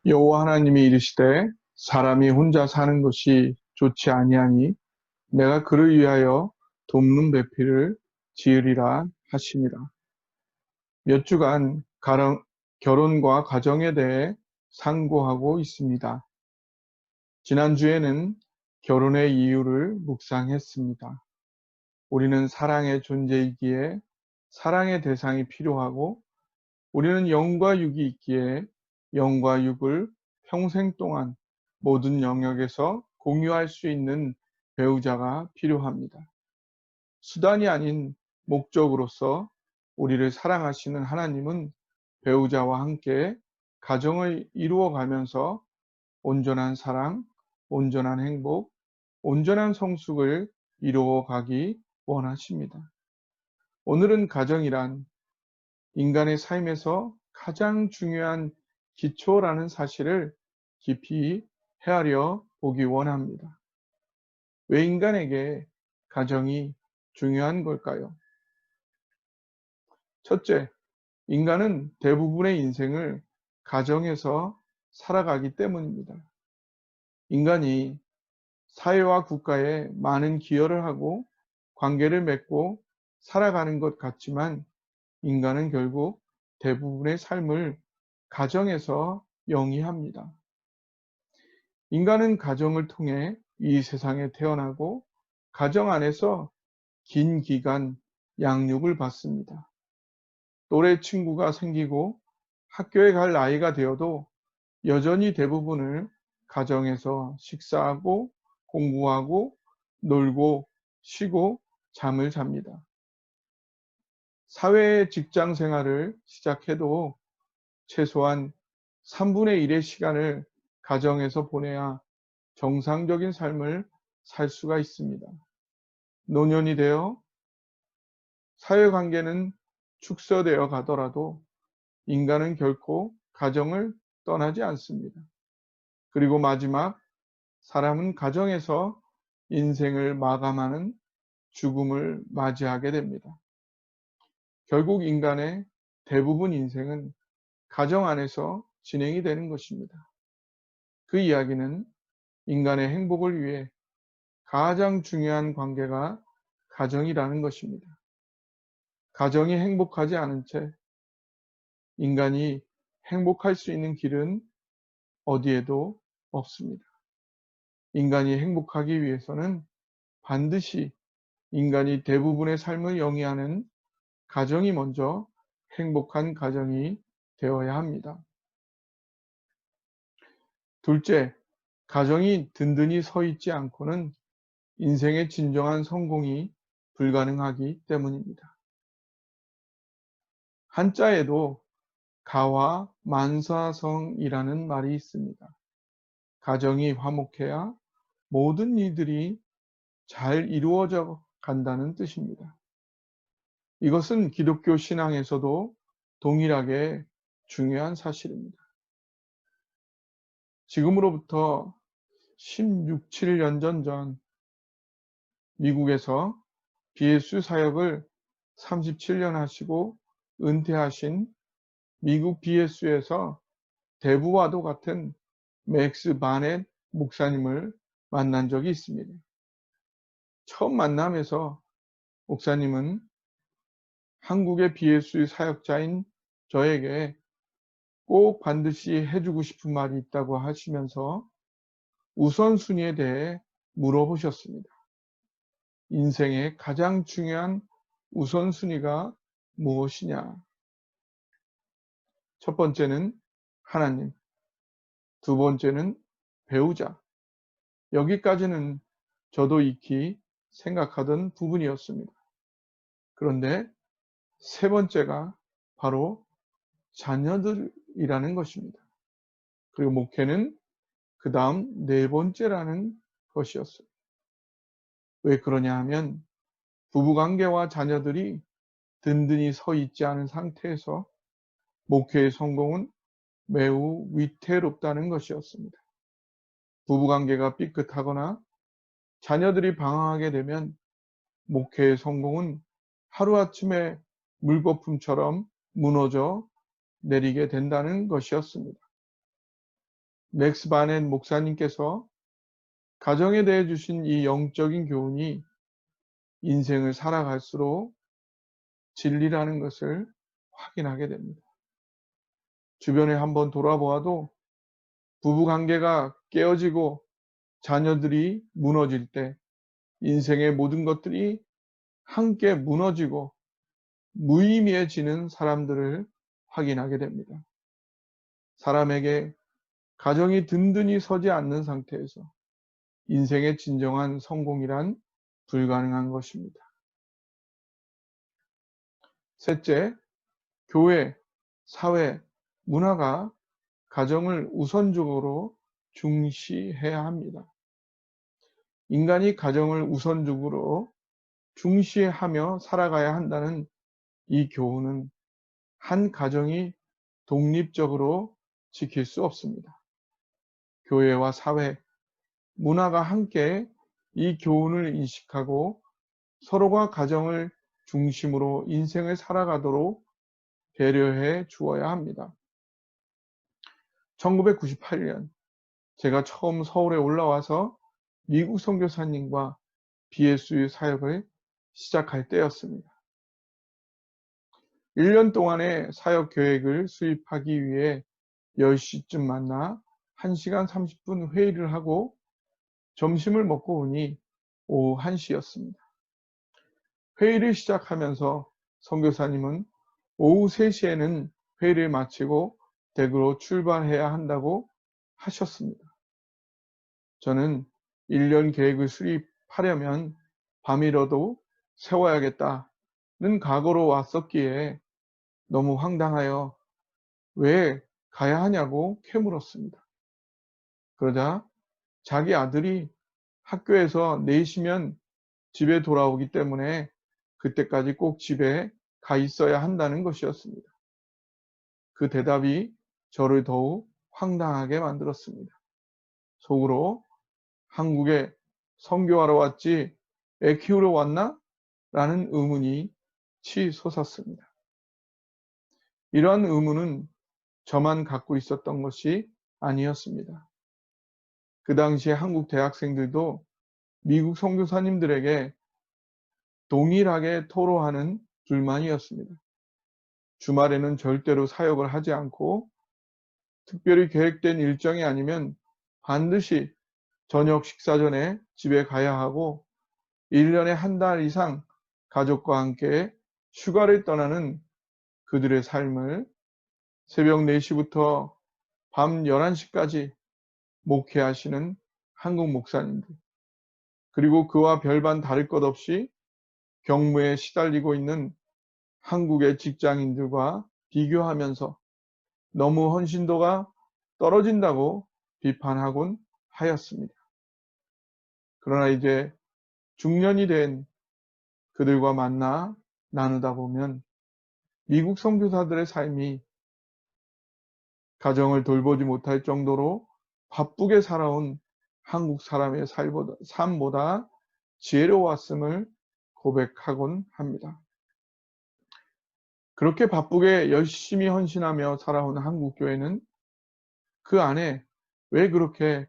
여호와 하나님이 이르시되 사람이 혼자 사는 것이 좋지 아니하니 내가 그를 위하여 돕는 배필을 지으리라 하시니라. 몇 주간 결혼과 가정에 대해 상고하고 있습니다. 지난주에는 결혼의 이유를 묵상했습니다. 우리는 사랑의 존재이기에 사랑의 대상이 필요하고 우리는 영과 육이 있기에 영과 육을 평생 동안 모든 영역에서 공유할 수 있는 배우자가 필요합니다. 수단이 아닌 목적으로서 우리를 사랑하시는 하나님은 배우자와 함께 가정을 이루어 가면서 온전한 사랑, 온전한 행복, 온전한 성숙을 이루어 가기 원하십니다. 오늘은 가정이란 인간의 삶에서 가장 중요한 기초라는 사실을 깊이 헤아려 보기 원합니다. 왜 인간에게 가정이 중요한 걸까요? 첫째, 인간은 대부분의 인생을 가정에서 살아가기 때문입니다. 인간이 사회와 국가에 많은 기여를 하고 관계를 맺고 살아가는 것 같지만 인간은 결국 대부분의 삶을 가정에서 영위합니다. 인간은 가정을 통해 이 세상에 태어나고 가정 안에서 긴 기간 양육을 받습니다. 또래 친구가 생기고 학교에 갈 나이가 되어도 여전히 대부분을 가정에서 식사하고 공부하고 놀고 쉬고 잠을 잡니다. 사회 직장 생활을 시작해도 최소한 3분의 1의 시간을 가정에서 보내야 정상적인 삶을 살 수가 있습니다. 노년이 되어 사회관계는 축소되어 가더라도 인간은 결코 가정을 떠나지 않습니다. 그리고 마지막, 사람은 가정에서 인생을 마감하는 죽음을 맞이하게 됩니다. 결국 인간의 대부분 인생은 가정 안에서 진행이 되는 것입니다. 그 이야기는 인간의 행복을 위해 가장 중요한 관계가 가정이라는 것입니다. 가정이 행복하지 않은 채 인간이 행복할 수 있는 길은 어디에도 없습니다. 인간이 행복하기 위해서는 반드시 인간이 대부분의 삶을 영위하는 가정이 먼저 행복한 가정이 되어야 합니다. 둘째, 가정이 든든히 서 있지 않고는 인생의 진정한 성공이 불가능하기 때문입니다. 한자에도 가와 만사성이라는 말이 있습니다. 가정이 화목해야 모든 일들이 잘 이루어져 간다는 뜻입니다. 이것은 기독교 신앙에서도 동일하게 중요한 사실입니다. 지금으로부터 16, 17년 전 미국에서 BSU 사역을 37년 하시고 은퇴하신 미국 BSU에서 대부와도 같은 맥스 바넷 목사님을 만난 적이 있습니다. 처음 만남에서 목사님은 한국의 BSU 사역자인 저에게 꼭 반드시 해주고 싶은 말이 있다고 하시면서 우선순위에 대해 물어보셨습니다. 인생의 가장 중요한 우선순위가 무엇이냐? 첫 번째는 하나님, 두 번째는 배우자. 여기까지는 저도 익히 생각하던 부분이었습니다. 그런데 세 번째가 바로 자녀들이라는 것입니다. 그리고 목회는 그 다음 네 번째라는 것이었어요. 왜 그러냐 하면 부부관계와 자녀들이 든든히 서 있지 않은 상태에서 목회의 성공은 매우 위태롭다는 것이었습니다. 부부관계가 삐끗하거나 자녀들이 방황하게 되면 목회의 성공은 하루아침에 물거품처럼 무너져 내리게 된다는 것이었습니다. 맥스 바넷 목사님께서 가정에 대해 주신 이 영적인 교훈이 인생을 살아갈수록 진리라는 것을 확인하게 됩니다. 주변에 한번 돌아보아도 부부 관계가 깨어지고 자녀들이 무너질 때 인생의 모든 것들이 함께 무너지고 무의미해지는 사람들을 확인하게 됩니다. 사람에게 가정이 든든히 서지 않는 상태에서 인생의 진정한 성공이란 불가능한 것입니다. 셋째, 교회, 사회, 문화가 가정을 우선적으로 중시해야 합니다. 인간이 가정을 우선적으로 중시하며 살아가야 한다는 이 교훈은 한 가정이 독립적으로 지킬 수 없습니다. 교회와 사회, 문화가 함께 이 교훈을 인식하고 서로가 가정을 중심으로 인생을 살아가도록 배려해 주어야 합니다. 1998년 제가 처음 서울에 올라와서 미국 선교사님과 BSU 사역을 시작할 때였습니다. 1년 동안의 사역 계획을 수립하기 위해 10시쯤 만나 1시간 30분 회의를 하고 점심을 먹고 오니 오후 1시였습니다. 회의를 시작하면서 선교사님은 오후 3시에는 회의를 마치고 댁으로 출발해야 한다고 하셨습니다. 저는 1년 계획을 수립하려면 밤이라도 세워야겠다는 각오로 왔었기에 너무 황당하여 왜 가야 하냐고 캐물었습니다. 그러자 자기 아들이 학교에서 4시면 집에 돌아오기 때문에 그때까지 꼭 집에 가 있어야 한다는 것이었습니다. 그 대답이 저를 더욱 황당하게 만들었습니다. 속으로 한국에 선교하러 왔지 애 키우러 왔나? 라는 의문이 치솟았습니다. 이러한 의문은 저만 갖고 있었던 것이 아니었습니다. 그 당시에 한국 대학생들도 미국 선교사님들에게 동일하게 토로하는 불만이었습니다. 주말에는 절대로 사역을 하지 않고 특별히 계획된 일정이 아니면 반드시 저녁 식사 전에 집에 가야 하고 1년에 한 달 이상 가족과 함께 휴가를 떠나는 그들의 삶을 새벽 4시부터 밤 11시까지 목회하시는 한국 목사님들, 그리고 그와 별반 다를 것 없이 경무에 시달리고 있는 한국의 직장인들과 비교하면서 너무 헌신도가 떨어진다고 비판하곤 하였습니다. 그러나 이제 중년이 된 그들과 만나 나누다 보면 미국 선교사들의 삶이 가정을 돌보지 못할 정도로 바쁘게 살아온 한국 사람의 삶보다 지혜로웠음을 고백하곤 합니다. 그렇게 바쁘게 열심히 헌신하며 살아온 한국 교회는 그 안에 왜 그렇게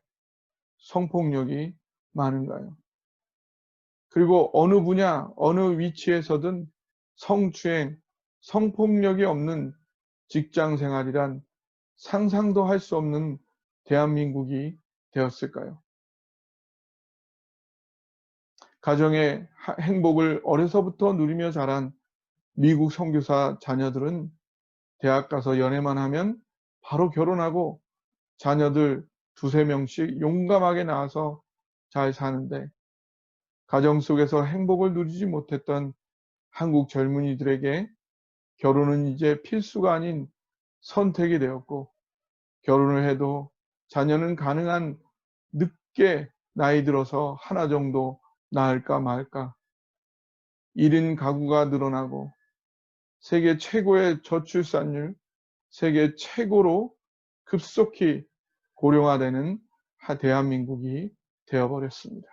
성폭력이 많은가요? 그리고 어느 분야, 어느 위치에서든 성추행, 성폭력이 없는 직장 생활이란 상상도 할 수 없는 대한민국이 되었을까요? 가정의 행복을 어려서부터 누리며 자란 미국 선교사 자녀들은 대학 가서 연애만 하면 바로 결혼하고 자녀들 2~3명씩 용감하게 낳아서 잘 사는데, 가정 속에서 행복을 누리지 못했던 한국 젊은이들에게 결혼은 이제 필수가 아닌 선택이 되었고, 결혼을 해도 자녀는 가능한 늦게 나이 들어서 하나 정도 낳을까 말까, 1인 가구가 늘어나고 세계 최고의 저출산율, 세계 최고로 급속히 고령화되는 대한민국이 되어버렸습니다.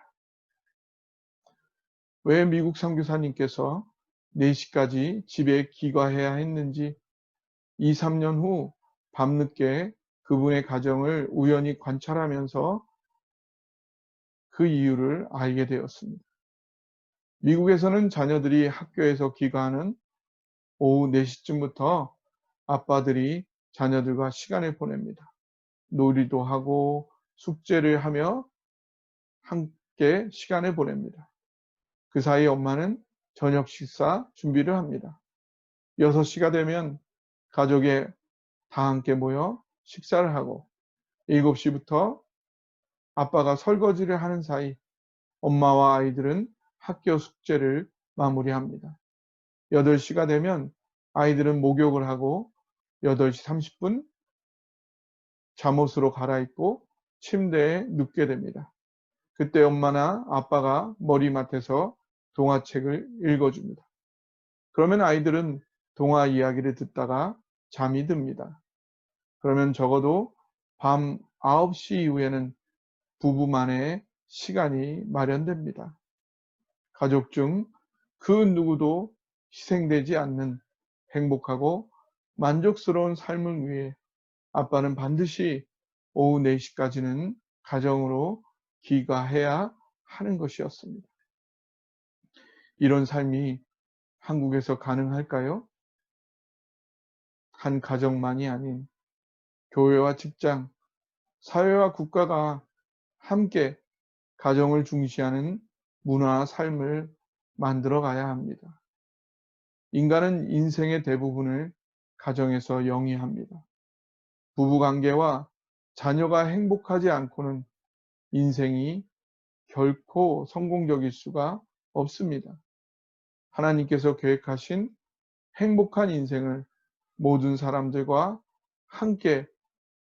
왜 미국 선교사님께서 4시까지 집에 귀가해야 했는지, 2~3년 후 밤늦게 그분의 가정을 우연히 관찰하면서 그 이유를 알게 되었습니다. 미국에서는 자녀들이 학교에서 귀가하는 오후 4시쯤부터 아빠들이 자녀들과 시간을 보냅니다. 놀이도 하고 숙제를 하며 함께 시간을 보냅니다. 그 사이 엄마는 저녁 식사 준비를 합니다. 6시가 되면 가족이 다 함께 모여 식사를 하고 7시부터 아빠가 설거지를 하는 사이 엄마와 아이들은 학교 숙제를 마무리합니다. 8시가 되면 아이들은 목욕을 하고 8시 30분 잠옷으로 갈아입고 침대에 눕게 됩니다. 그때 엄마나 아빠가 머리맡에서 동화책을 읽어줍니다. 그러면 아이들은 동화 이야기를 듣다가 잠이 듭니다. 그러면 적어도 밤 9시 이후에는 부부만의 시간이 마련됩니다. 가족 중 그 누구도 희생되지 않는 행복하고 만족스러운 삶을 위해 아빠는 반드시 오후 4시까지는 가정으로 귀가해야 하는 것이었습니다. 이런 삶이 한국에서 가능할까요? 한 가정만이 아닌 교회와 직장, 사회와 국가가 함께 가정을 중시하는 문화와 삶을 만들어 가야 합니다. 인간은 인생의 대부분을 가정에서 영위합니다. 부부관계와 자녀가 행복하지 않고는 인생이 결코 성공적일 수가 없습니다. 하나님께서 계획하신 행복한 인생을 모든 사람들과 함께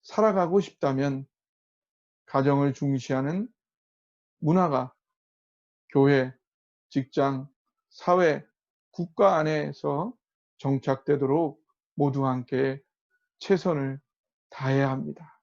살아가고 싶다면 가정을 중시하는 문화가 교회, 직장, 사회, 국가 안에서 정착되도록 모두 함께 최선을 다해야 합니다.